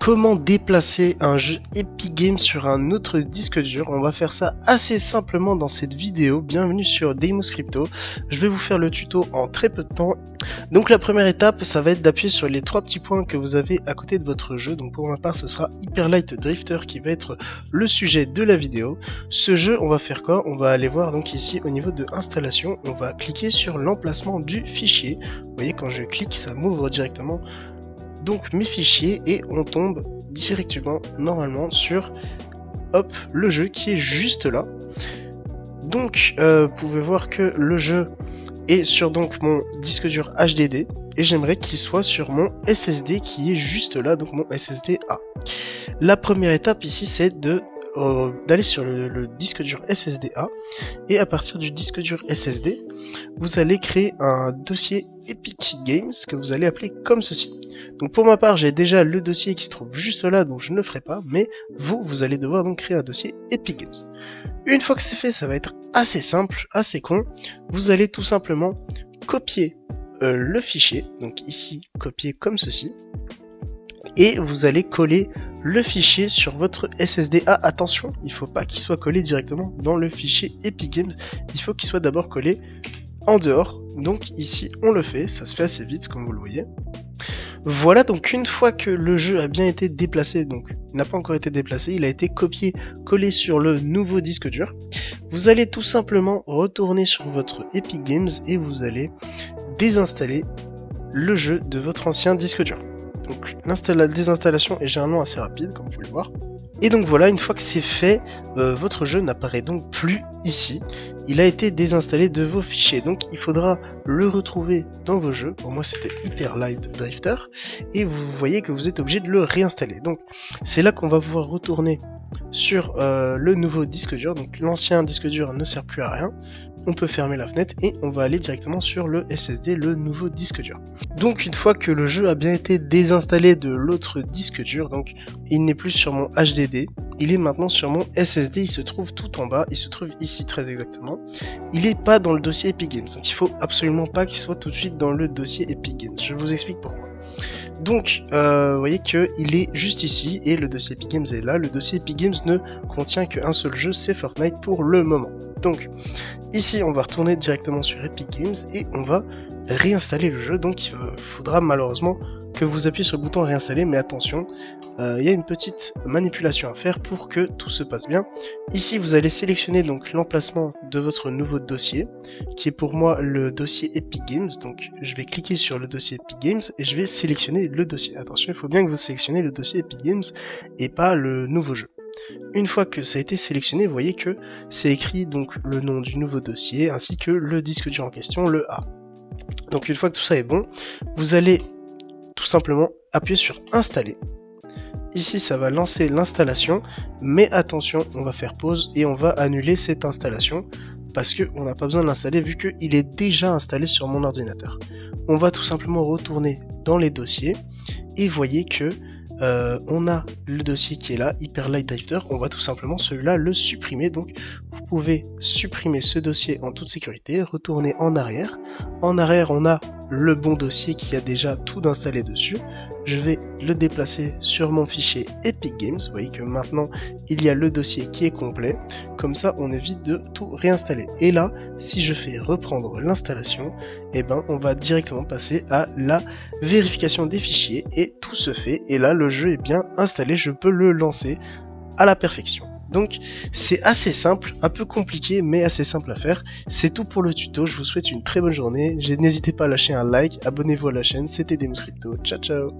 Comment déplacer un jeu Epic Games sur un autre disque dur? On va faire ça assez simplement dans cette vidéo. Bienvenue sur Deimos Crypto. Je vais vous faire le tuto en très peu de temps. Donc la première étape, ça va être d'appuyer sur les trois petits points que vous avez à côté de votre jeu. Donc pour ma part, ce sera Hyper Light Drifter qui va être le sujet de la vidéo. Ce jeu, on va faire quoi? On va aller voir donc ici au niveau de installation. On va cliquer sur l'emplacement du fichier. Vous voyez, quand je clique, ça m'ouvre directement donc mes fichiers et on tombe directement normalement sur le jeu qui est juste là. Donc vous pouvez voir que le jeu est sur donc mon disque dur HDD et j'aimerais qu'il soit sur mon SSD qui est juste là, donc mon SSD A. La première étape ici, c'est d'aller sur le disque dur SSD A, et à partir du disque dur SSD, vous allez créer un dossier Epic Games que vous allez appeler comme ceci. Donc pour ma part, j'ai déjà le dossier qui se trouve juste là, donc je ne le ferai pas, mais vous allez devoir donc créer un dossier Epic Games. Une fois que c'est fait, ça va être assez simple, assez con. Vous allez tout simplement copier le fichier, donc ici, copier comme ceci, et vous allez coller le fichier sur votre SSD A. Attention, il ne faut pas qu'il soit collé directement dans le fichier Epic Games, il faut qu'il soit d'abord collé en dehors. Donc ici on le fait, ça se fait assez vite comme vous le voyez. Voilà, donc une fois que le jeu a bien été déplacé, donc il n'a pas encore été déplacé, il a été copié, collé sur le nouveau disque dur, vous allez tout simplement retourner sur votre Epic Games et vous allez désinstaller le jeu de votre ancien disque dur. Donc la désinstallation est généralement assez rapide, comme vous pouvez le voir. Et donc voilà, une fois que c'est fait, votre jeu n'apparaît donc plus ici. Il a été désinstallé de vos fichiers, donc il faudra le retrouver dans vos jeux. Pour moi c'était Hyper Light Drifter, et vous voyez que vous êtes obligé de le réinstaller. Donc c'est là qu'on va pouvoir retourner sur le nouveau disque dur. Donc l'ancien disque dur ne sert plus à rien. On peut fermer la fenêtre et on va aller directement sur le SSD, le nouveau disque dur. Donc une fois que le jeu a bien été désinstallé de l'autre disque dur, donc il n'est plus sur mon HDD, il est maintenant sur mon SSD, il se trouve tout en bas, il se trouve ici très exactement. Il n'est pas dans le dossier Epic Games, donc il faut absolument pas qu'il soit tout de suite dans le dossier Epic Games. Je vous explique pourquoi. Donc, vous voyez qu'il est juste ici, et le dossier Epic Games est là. Le dossier Epic Games ne contient qu'un seul jeu, c'est Fortnite pour le moment. Donc, ici, on va retourner directement sur Epic Games, et on va réinstaller le jeu. Donc, il faudra malheureusement que vous appuyez sur le bouton réinstaller, mais attention, il y a une petite manipulation à faire pour que tout se passe bien. Ici, vous allez sélectionner donc l'emplacement de votre nouveau dossier, qui est pour moi le dossier Epic Games. Donc, je vais cliquer sur le dossier Epic Games et je vais sélectionner le dossier. Attention, il faut bien que vous sélectionnez le dossier Epic Games et pas le nouveau jeu. Une fois que ça a été sélectionné, vous voyez que c'est écrit donc le nom du nouveau dossier ainsi que le disque dur en question, le A. Donc, une fois que tout ça est bon, vous allez tout simplement appuyer sur installer. Ici ça va lancer l'installation, mais attention, on va faire pause et on va annuler cette installation parce qu'on n'a pas besoin de l'installer vu qu'il est déjà installé sur mon ordinateur. On va tout simplement retourner dans les dossiers et voyez que on a le dossier qui est là, Hyper Light Drifter. On va tout simplement celui-là le supprimer. Donc vous pouvez supprimer ce dossier en toute sécurité, retourner en arrière. En arrière on a le bon dossier qui a déjà tout installé dessus. Je vais le déplacer sur mon fichier Epic Games. Vous voyez que maintenant il y a le dossier qui est complet. Comme ça on évite de tout réinstaller. Et là, si je fais reprendre l'installation, eh ben on va directement passer à la vérification des fichiers et tout se fait. Et là le jeu est bien installé, je peux le lancer à la perfection. Donc c'est assez simple, un peu compliqué mais assez simple à faire. C'est tout pour le tuto, je vous souhaite une très bonne journée. N'hésitez pas à lâcher un like, abonnez-vous à la chaîne, c'était Deimos Crypto, ciao ciao.